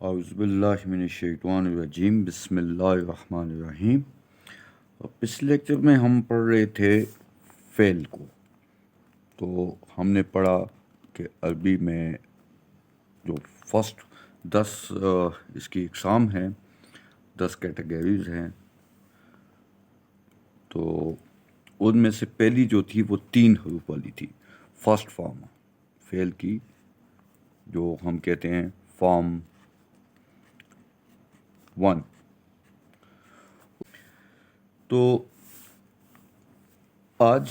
اعوذ باللہ من الشیطان الرجیم، بسم اللہ الرحمن الرحیم۔ پچھلے لیکچر میں ہم پڑھ رہے تھے فعل کو، تو ہم نے پڑھا کہ عربی میں جو فرسٹ 10 اس کی اقسام ہیں، 10 کیٹیگریز ہیں، تو ان میں سے پہلی جو تھی وہ 3 حروف والی تھی، فرسٹ فارم فعل کی، جو ہم کہتے ہیں فارم 1۔ تو آج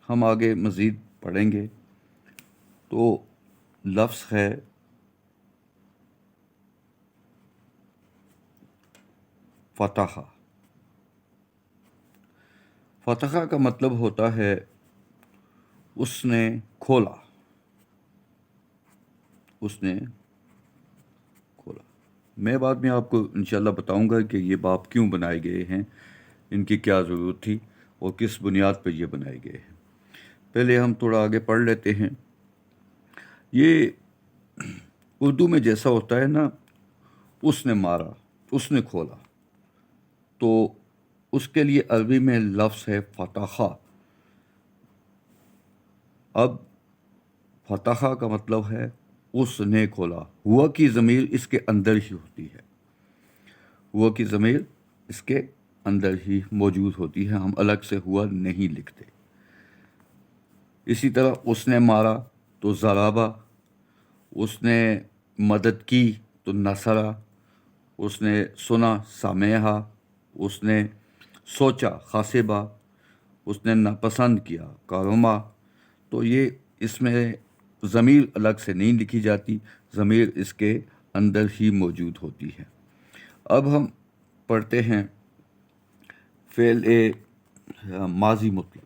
ہم آگے مزید پڑھیں گے۔ تو لفظ ہے فتح۔ فتح کا مطلب ہوتا ہے اس نے کھولا، اس نے کھولا۔ میں بعد میں آپ کو انشاءاللہ بتاؤں گا کہ یہ باب کیوں بنائے گئے ہیں، ان کی کیا ضرورت تھی اور کس بنیاد پر یہ بنائے گئے ہیں۔ پہلے ہم تھوڑا آگے پڑھ لیتے ہیں۔ یہ اردو میں جیسا ہوتا ہے نا، اس نے مارا، اس نے کھولا، تو اس کے لیے عربی میں لفظ ہے فتح۔ اب فتح کا مطلب ہے اس نے کھولا۔ ہوا کی ضمیر اس کے اندر ہی ہوتی ہے، ہوا کی ضمیر اس کے اندر ہی موجود ہوتی ہے، ہم الگ سے ہوا نہیں لکھتے۔ اسی طرح اس نے مارا تو ضربہ، اس نے مدد کی تو نصرہ، اس نے سنا سمعہ، اس نے سوچا حاسبہ، اس نے ناپسند کیا کارما۔ تو یہ اس میں ضمیر الگ سے نہیں لکھی جاتی، ضمیر اس کے اندر ہی موجود ہوتی ہے۔ اب ہم پڑھتے ہیں فعل ماضی مطلق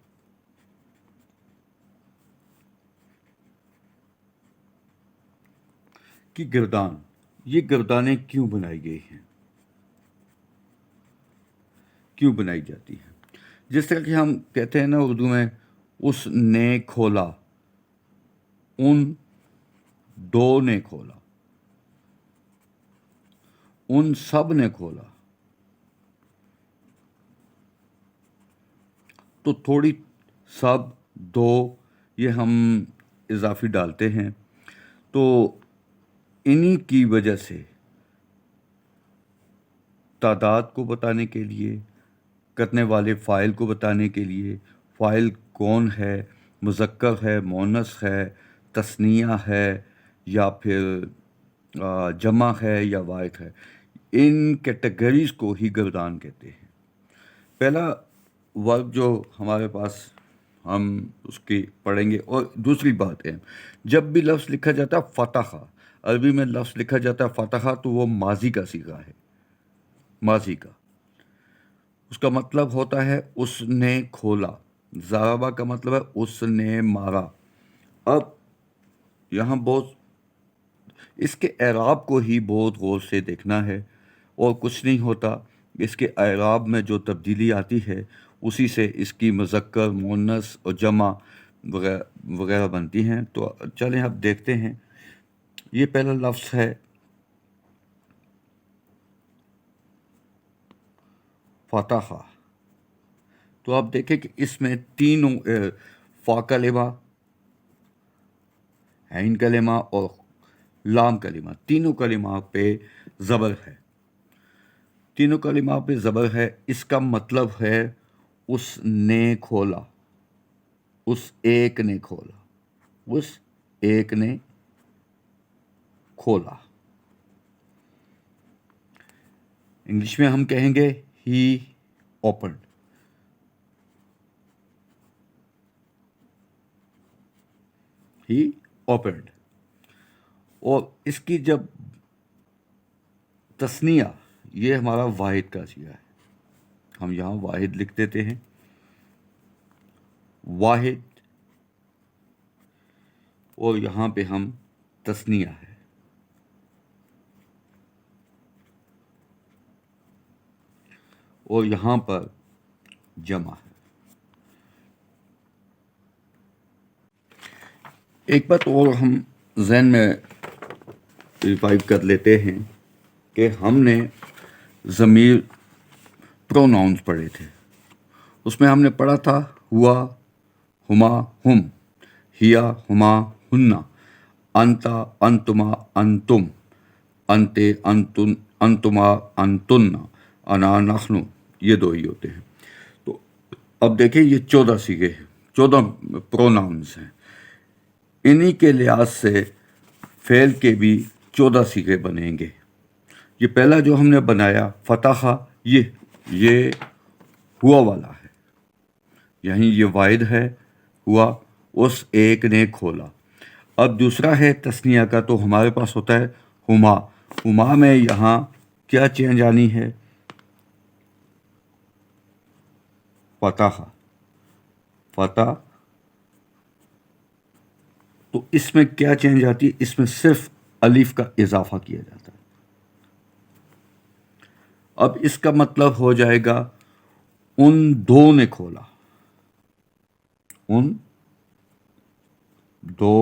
کی گردان۔ یہ گردانیں کیوں بنائی گئی ہیں، کیوں بنائی جاتی ہیں؟ جس طرح کہ ہم کہتے ہیں نا اردو میں، اس نے کھولا، ان دو نے کھولا، ان سب نے کھولا، تو تھوڑی سب دو یہ ہم اضافی ڈالتے ہیں، تو انہی کی وجہ سے تعداد کو بتانے کے لیے، کرنے والے فاعل کو بتانے کے لیے، فاعل کون ہے، مذکر ہے، مؤنث ہے، تثنیہ ہے، یا پھر جمع ہے یا واحد ہے، ان کیٹیگریز کو ہی گردان کہتے ہیں۔ پہلا ورب جو ہمارے پاس، ہم اس کی پڑھیں گے۔ اور دوسری بات ہے، جب بھی لفظ لکھا جاتا ہے فتح، عربی میں لفظ لکھا جاتا ہے فتح، تو وہ ماضی کا صیغہ ہے، ماضی کا۔ اس کا مطلب ہوتا ہے اس نے کھولا۔ ضربہ کا مطلب ہے اس نے مارا۔ اب یہاں بہت اس کے اعراب کو ہی بہت غور سے دیکھنا ہے، اور کچھ نہیں ہوتا، اس کے اعراب میں جو تبدیلی آتی ہے اسی سے اس کی مذکر، مؤنث اور جمع وغیرہ وغیرہ بنتی ہیں۔ تو چلیں اب دیکھتے ہیں۔ یہ پہلا لفظ ہے فتح۔ تو آپ دیکھیں کہ اس میں تینوں فا کلمہ، عین کلمہ اور لام کلمہ، تینوں کلمہ پہ زبر ہے، تینوں کلمہ پہ زبر ہے۔ اس کا مطلب ہے اس نے کھولا، اس ایک نے کھولا، اس ایک نے کھولا۔ انگلش میں ہم کہیں گے ہی اوپنڈ، ہی اوپنڈ۔ اور اس کی جب تثنیہ، یہ ہمارا واحد کا صیغہ ہے، ہم یہاں واحد لکھ دیتے ہیں، واحد، اور یہاں پہ ہم تثنیہ ہے، اور یہاں پر جمع ہے۔ ایک بات اور ہم ذہن میں ریوائیو کر لیتے ہیں کہ ہم نے ضمیر پروناؤنس پڑھے تھے. اس میں ہم نے پڑھا تھا ہوا، ہما، ہم، ہیا، ہما، ہننا، انتا، انتما، انتم، انتے، انتن، انتما، انتن، انا، نحن. یہ دو ہی ہوتے ہیں. تو اب دیکھیں یہ 14 صیغے ہیں، 14 پروناؤنس ہیں. انہی کے لحاظ سے فعل کے بھی 14 صیغے بنیں گے. یہ پہلا جو ہم نے بنایا فتح، یہ ہوا والا ہے، یہیں یہ واحد ہے ہوا، اس ایک نے کھولا. اب دوسرا ہے تثنیہ کا، تو ہمارے پاس ہوتا ہے ہما. ہما میں یہاں کیا چینج آنی ہے؟ فتح، فتح. تو اس میں کیا چینج آتی ہے؟ اس میں صرف الف کا اضافہ کیا جاتا ہے. اب اس کا مطلب ہو جائے گا ان دو نے کھولا، ان دو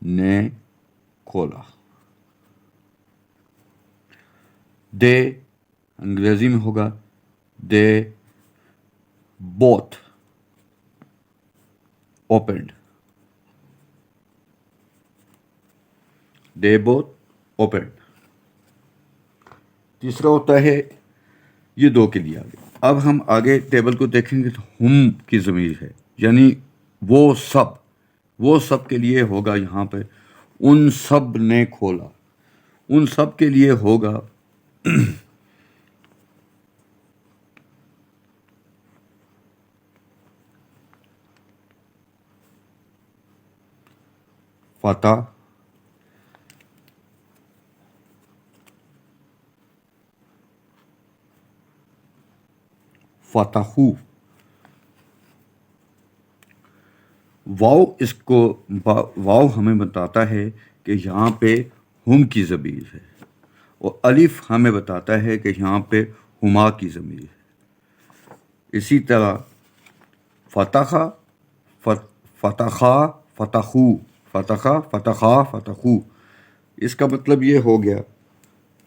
نے کھولا. دے انگریزی میں ہوگا they both opened, they both opened. تیسرا ہوتا ہے یہ دو کے لیے آگے. اب ہم آگے ٹیبل کو دیکھیں گے تو ہم کی ضمیر ہے، یعنی وہ سب کے لیے ہوگا. یہاں پہ ان سب نے کھولا، ان سب کے لیے ہوگا فتح، فتحو. واو، اس کو واو ہمیں بتاتا ہے کہ یہاں پہ ہم کی ضمیر ہے، اور الف ہمیں بتاتا ہے کہ یہاں پہ ہما کی ضمیر ہے. اسی طرح فتح، فتحا، فتحو، فتح، فتحا، فتحو. اس کا مطلب یہ ہو گیا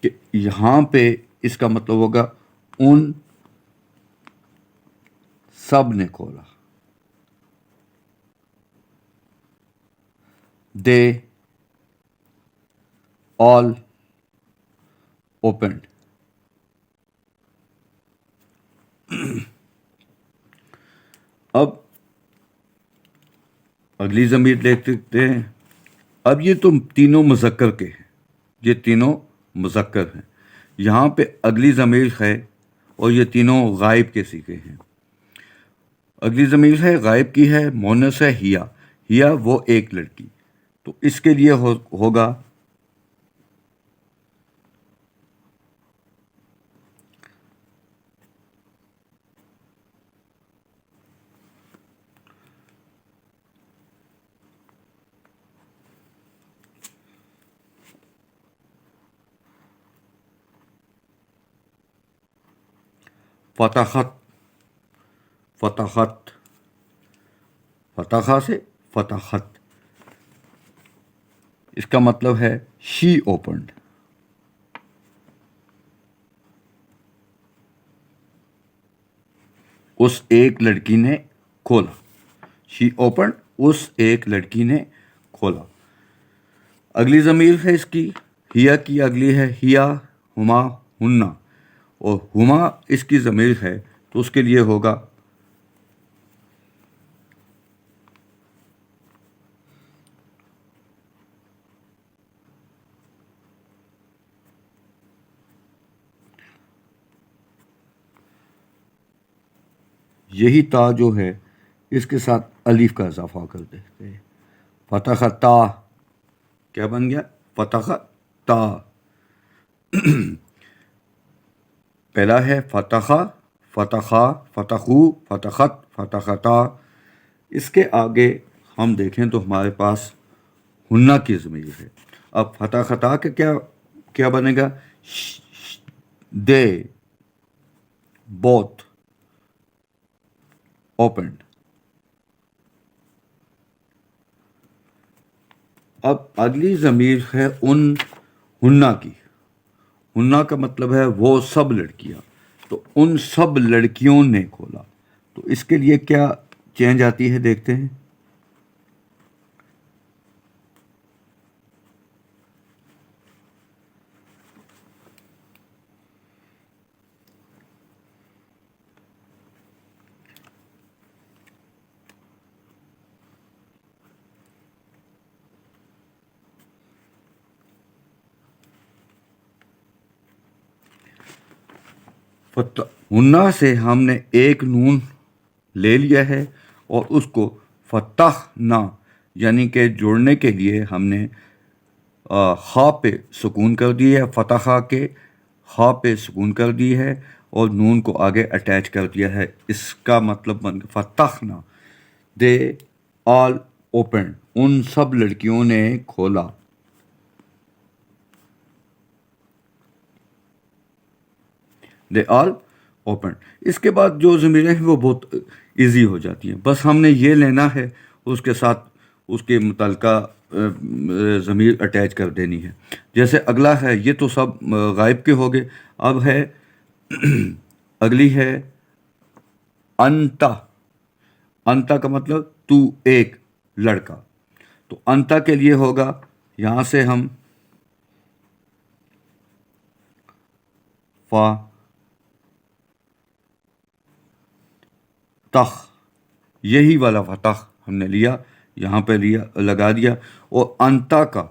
کہ یہاں پہ اس کا مطلب ہوگا ان سب نے کھولا. دے آل اوپنڈ. اب اگلی ضمیر دیکھ سکتے ہیں. اب یہ تو تینوں مذکر کے ہیں، یہ تینوں مذکر ہیں. یہاں پہ اگلی ضمیر ہے اور یہ تینوں غائب کے صیغے ہیں. اگلی ضمیر ہے غائب کی ہے، مونس ہے ہیا. ہیا وہ ایک لڑکی، تو اس کے لیے ہوگا فتحت، فتحت، فتحہ سے فتحت. اس کا مطلب ہے شی اوپنڈ. اس ایک لڑکی نے کھولا. شی اوپنڈ، اس ایک لڑکی نے کھولا. اگلی ضمیر ہے اس کی ہیا کی، اگلی ہے ہیا، ہما، ہننا. اور ہما اس کی ضمیر ہے تو اس کے لیے ہوگا یہی تا جو ہے اس کے ساتھ الف کا اضافہ کر دیتے ہیں. فتح تا کیا بن گیا؟ فتح تا. پہلا ہے فتح، فتحا، فتحو، فتحت، فتحتا. اس کے آگے ہم دیکھیں تو ہمارے پاس ہننا کی ضمیر ہے. اب فتحتا کا کیا بنے گا؟ They both opened. اب اگلی ضمیر ہے ان ہننا کی، ہننا کا مطلب ہے وہ سب لڑکیاں، تو ان سب لڑکیوں نے کھولا، تو اس کے لیے کیا چینج آتی ہے دیکھتے ہیں. ہننا سے ہم نے ایک نون لے لیا ہے اور اس کو فتحنا یعنی کہ جوڑنے کے لیے ہم نے خا پہ سکون کر دی ہے، فتحہ کے خا پہ سکون کر دی ہے اور نون کو آگے اٹیچ کر دیا ہے. اس کا مطلب بن فتحنا، دے آل اوپن، ان سب لڑکیوں نے کھولا. دے آل اوپن. اس کے بعد جو ضمیریں ہیں وہ بہت ایزی ہو جاتی ہیں، بس ہم نے یہ لینا ہے اس کے ساتھ اس کے متعلقہ ضمیر اٹیچ کر دینی ہے. جیسے اگلا ہے، یہ تو سب غائب کے ہو گئے. اب ہے اگلی ہے انتا. انتا کا مطلب تو ایک لڑکا، تو انتا کے لیے ہوگا یہاں سے ہم فا تخ، یہی والا فتح ہم نے لیا، یہاں پہ لیا لگا دیا، اور انتا کا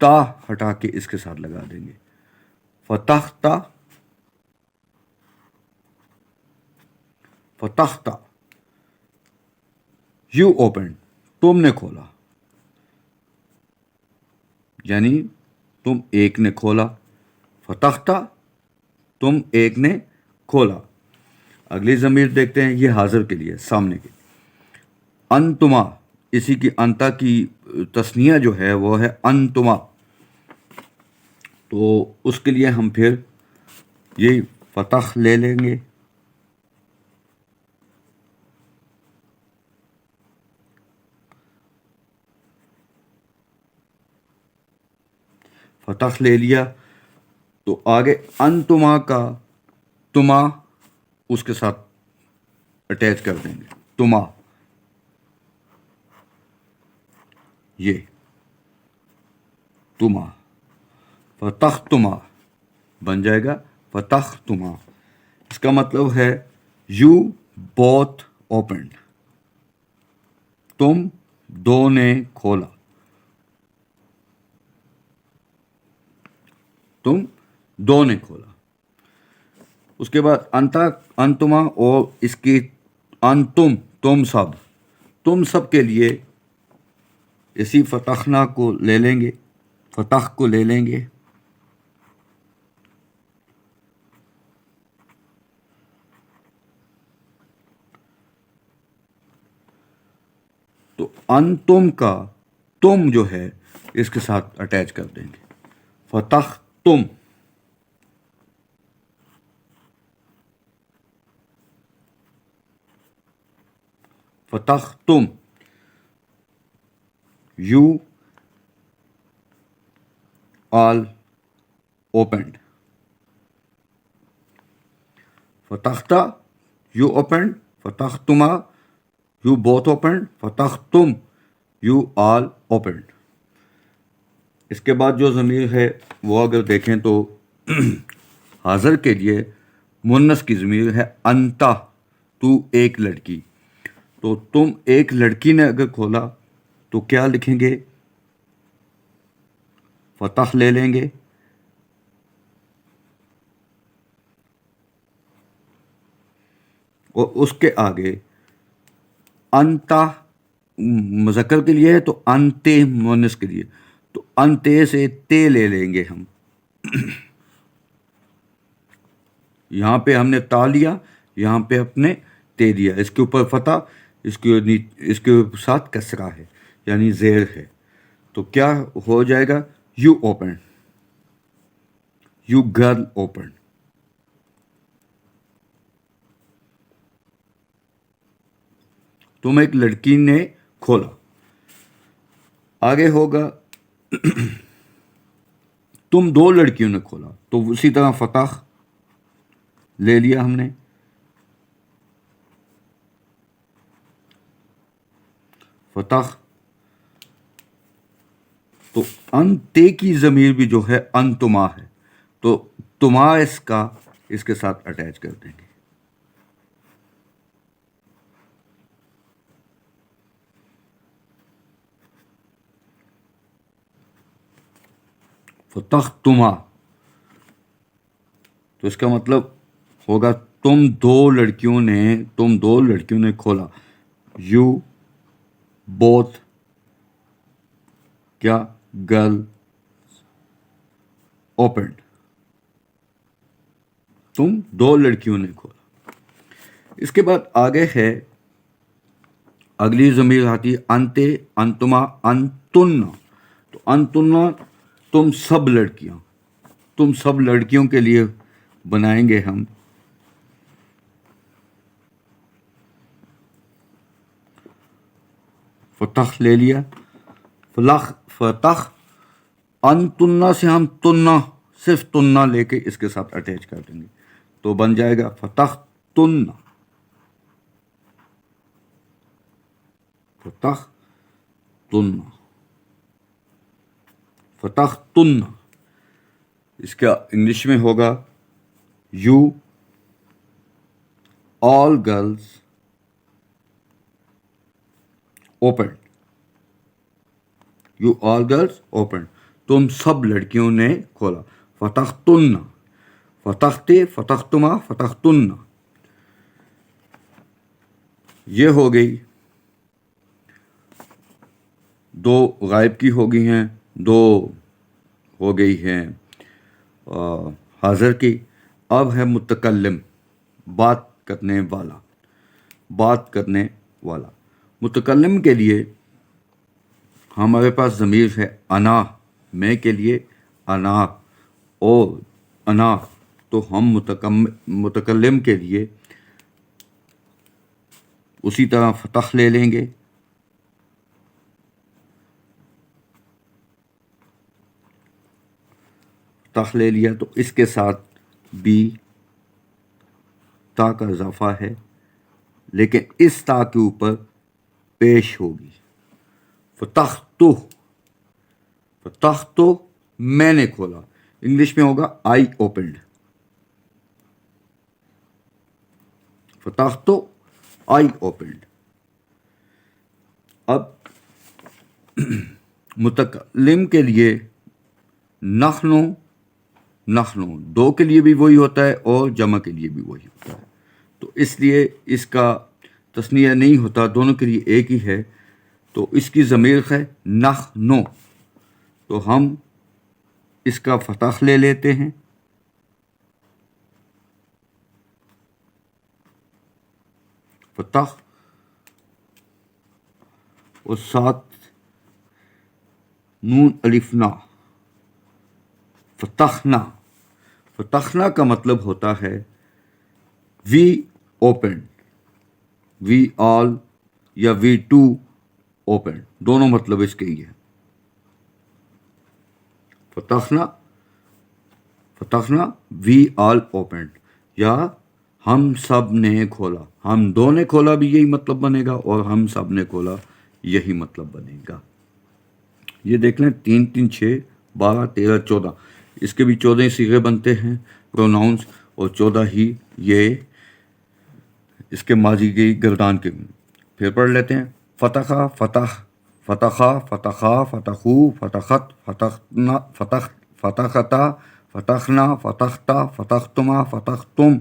تا ہٹا کے اس کے ساتھ لگا دیں گے. فتحتا، فتحتا، یو اوپن، تم نے کھولا، یعنی تم ایک نے کھولا. فتحتا، تم ایک نے کھولا. اگلی ضمیر دیکھتے ہیں، یہ حاضر کے لیے، سامنے کے. انتما، اسی کی انتا کی تثنیہ جو ہے وہ ہے انتما، تو اس کے لیے ہم پھر یہی فتح لے لیں گے. فتح لے لیا تو آگے انتما کا تما اس کے ساتھ اٹیچ کر دیں گے. تما، یہ تما، فتح تما بن جائے گا فتح تما. اس کا مطلب ہے یو بوتھ اوپنڈ، تم دو نے کھولا، تم دو نے کھولا. اس کے بعد انتا، انتما اور اس کی انتم، تم سب کے لیے اسی فتحنا کو لے لیں گے، فتح کو لے لیں گے. تو انتم کا تم جو ہے اس کے ساتھ اٹیچ کر دیں گے. فتح تم، فتح تم، یو آل اوپنڈ. فتحتا، یو اوپنڈ. فتح تما، یو بوتھ اوپنڈ. فتح تم، یو آل اوپنڈ. اس کے بعد جو ضمیر ہے وہ اگر دیکھیں تو حاضر کے لیے مؤنث کی ضمیر ہے انتا، تو ایک لڑکی. تو تم ایک لڑکی نے اگر کھولا تو کیا لکھیں گے؟ فتح لے لیں گے، اور اس کے آگے انتا مذکر کے لیے ہے تو انتے مؤنث کے لیے، تو انتے سے تے لے لیں گے ہم. یہاں پہ ہم نے تا لیا، یہاں پہ اپنے تے دیا. اس کے اوپر فتح، اس کے ساتھ کسرہ ہے یعنی زیر ہے. تو کیا ہو جائے گا؟ You open, you girl open. تم ایک لڑکی نے کھولا. آگے ہوگا تم دو لڑکیوں نے کھولا، تو اسی طرح فتح لے لیا ہم نے. فتح تو انتے کی ضمیر بھی جو ہے انتما ہے، تو تما اس کے ساتھ اٹیچ کر دیں گے. فتح تما، تو اس کا مطلب ہوگا تم دو لڑکیوں نے کھولا. یو بوتھ کیا گرل اوپنڈ، تم دو لڑکیوں نے کھولا. اس کے بعد آگے ہے اگلی ضمیر آتی ہے انتے، انتما، انتن. تو انتن تم سب لڑکیوں کے لیے بنائیں گے ہم. فتح لے لیا. فتح انتنا سے ہم تننا، صرف تننا لے کے اس کے ساتھ اٹیچ کر دیں گے، تو بن جائے گا فتح تننا. فتح تننا، فتح تننا. اس کا انگلش میں ہوگا you all girls open. You all girls open, تم سب لڑکیوں نے کھولا. فتح تننا، فتحتے، فتحتما، فتح تننا. یہ ہو گئی دو غائب کی ہو گئی ہیں، دو ہو گئی ہیں حاضر کی. اب ہے متکلم، بات کرنے والا. متکلم کے لیے ہمارے پاس ضمیر ہے انا، میں کے لیے انا، اور انا. تو ہم متکلم کے لیے اسی طرح فتح لے لیں گے. فتح لے لیا تو اس کے ساتھ بھی تا کا اضافہ ہے، لیکن اس تا کے اوپر پیش ہوگی. فتح تو میں نے کھولا. انگلش میں ہوگا آئی اوپنڈ. فتح تو آئی اوپنڈ. اب متکلم کے لیے نحنو دو کے لیے بھی وہی ہوتا ہے اور جمع کے لیے بھی وہی ہوتا ہے، تو اس لیے اس کا تثنیہ نہیں ہوتا، دونوں کے لیے ایک ہی ہے. تو اس کی ضمیر ہے نحنو، تو ہم اس کا فتح لے لیتے ہیں. فتح اور ساتھ نون الف نا، فتحنا کا مطلب ہوتا ہے وی اوپن، وی آل یا وی ٹو اوپن، دونوں مطلب اس کے ہی ہے. فتحنا وی آل اوپن، یا ہم سب نے کھولا. ہم دو نے کھولا بھی یہی مطلب بنے گا، اور ہم سب نے کھولا یہی مطلب بنے گا. یہ دیکھ لیں 3 3 6 12 13 14، اس کے بھی 14 صیغے بنتے ہیں پروناؤنس، اور 14 ہی یہ اس کے ماضی کی گردان کے. پھر پڑھ لیتے ہیں. فتحا، فتحا، فتحو، فتحت، فتحتا، فتحنا، فتحتا، فتحتما، فتحتم،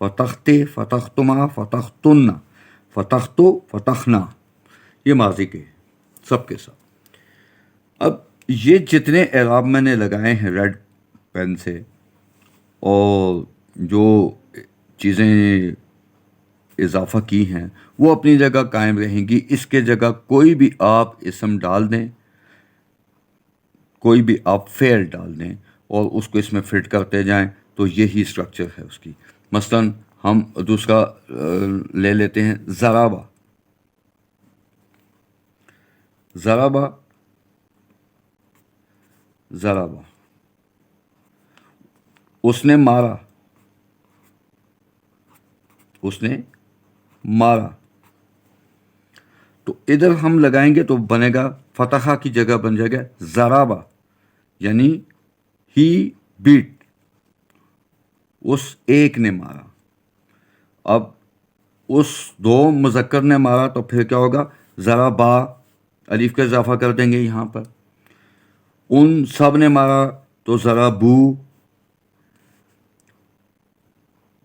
فتحتے، فتحتما، فتحتن، فتحتو، فتحنا. یہ ماضی کے سب کے ساتھ. اب یہ جتنے اعراب میں نے لگائے ہیں ریڈ پین سے، اور جو چیزیں اضافہ کی ہیں وہ اپنی جگہ قائم رہیں گی. اس کے جگہ کوئی بھی آپ اسم ڈال دیں، کوئی بھی آپ فعل ڈال دیں، اور اس کو اس میں فٹ کرتے جائیں، تو یہی اسٹرکچر ہے اس کی. مثلا ہم دوسرا لے لیتے ہیں ضربہ. ضربہ اس نے مارا، اس نے مارا. تو ادھر ہم لگائیں گے تو بنے گا فتحہ کی جگہ بن جائے گا ضربہ، یعنی ہی بیٹ، اس ایک نے مارا. اب اس دو مذکر نے مارا تو پھر کیا ہوگا؟ ضربا، الف کا اضافہ کر دیں گے یہاں پر. ان سب نے مارا تو ضربو.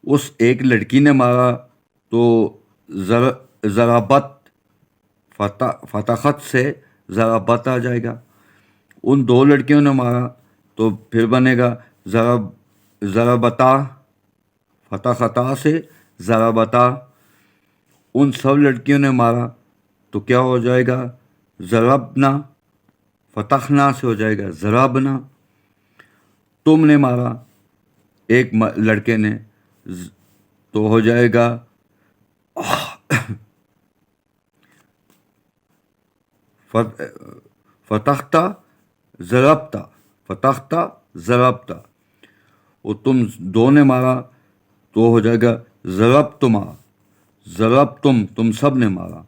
اس ایک لڑکی نے مارا تو ضربت، فتحت سے ضربت آ جائے گا. ان دو لڑکیوں نے مارا تو پھر بنے گا ضربتا، فتحتا سے ضربتا. ان سب لڑکیوں نے مارا تو کیا ہو جائے گا؟ ضربنا، فتحنا سے ہو جائے گا ضربنا. تم نے مارا ایک لڑکے نے تو ہو جائے گا فتحتا ضربتا، فتحتا ضربتا. اور تم دو نے مارا تو ہو جائے گا ضربتما، ضربتم، تم سب نے مارا.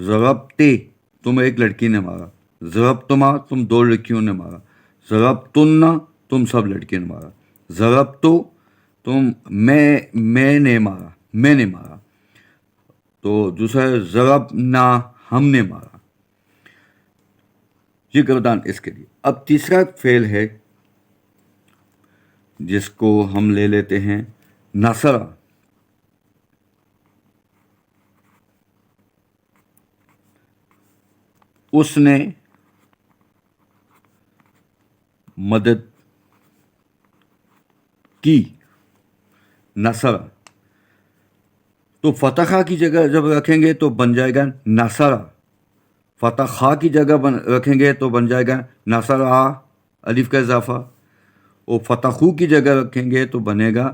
ضربتے، تم ایک لڑکی نے مارا. ضربتما، تم دو لڑکیوں نے مارا. ضربتن، تم سب لڑکیوں نے مارا. ضربتو، تم میں نے مارا، میں نے مارا. تو دوسرا ضربنا، ہم نے مارا. یہ گردان اس کے لیے. اب تیسرا فعل ہے جس کو ہم لے لیتے ہیں نصرہ. اس نے مدد کی، نصرہ. تو فتحہ کی جگہ جب رکھیں گے تو بن جائے گا نصرہ. فتحہ کی جگہ رکھیں گے تو بن جائے گا نصرہ، الف کا اضافہ. اور فتحو کی جگہ رکھیں گے تو بنے گا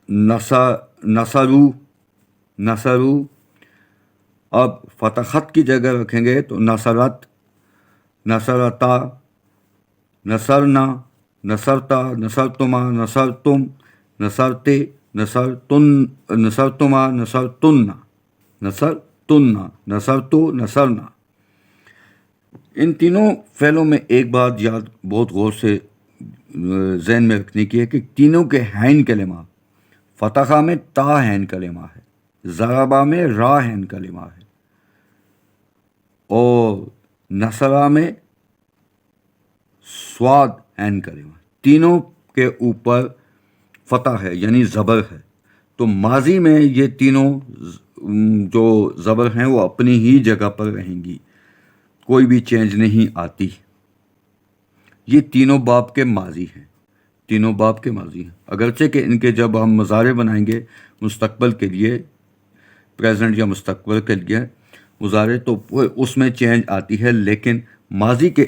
نصرو، نصرو. اب فتحت کی جگہ رکھیں گے تو نصرت، نصرتا، نصرنا، نصرتا، نصرتما، نصرتم، نصرتے، نصرتن، نصرتما، نصرتن، نصرتن، نصرتو، نصرنا. ان تینوں فعلوں میں ایک بات یاد بہت غور سے ذہن میں رکھنے کی ہے کہ تینوں کے ہین کلمہ، فتحہ میں تا ہین کلمہ ہے، ضربہ میں را ہین کلمہ ہے، اور نصرہ میں سواد عین کلمہ. تینوں کے اوپر فتح ہے یعنی زبر ہے. تو ماضی میں یہ تینوں جو زبر ہیں وہ اپنی ہی جگہ پر رہیں گی، کوئی بھی چینج نہیں آتی. یہ تینوں باب کے ماضی ہیں، تینوں باب کے ماضی ہیں. اگرچہ کہ ان کے جب ہم مضارع بنائیں گے مستقبل کے لیے، پریزنٹ یا مستقبل کے لیے مضارع، تو اس میں چینج آتی ہے، لیکن ماضی کے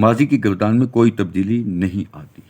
ماضی کی گردان میں کوئی تبدیلی نہیں آتی.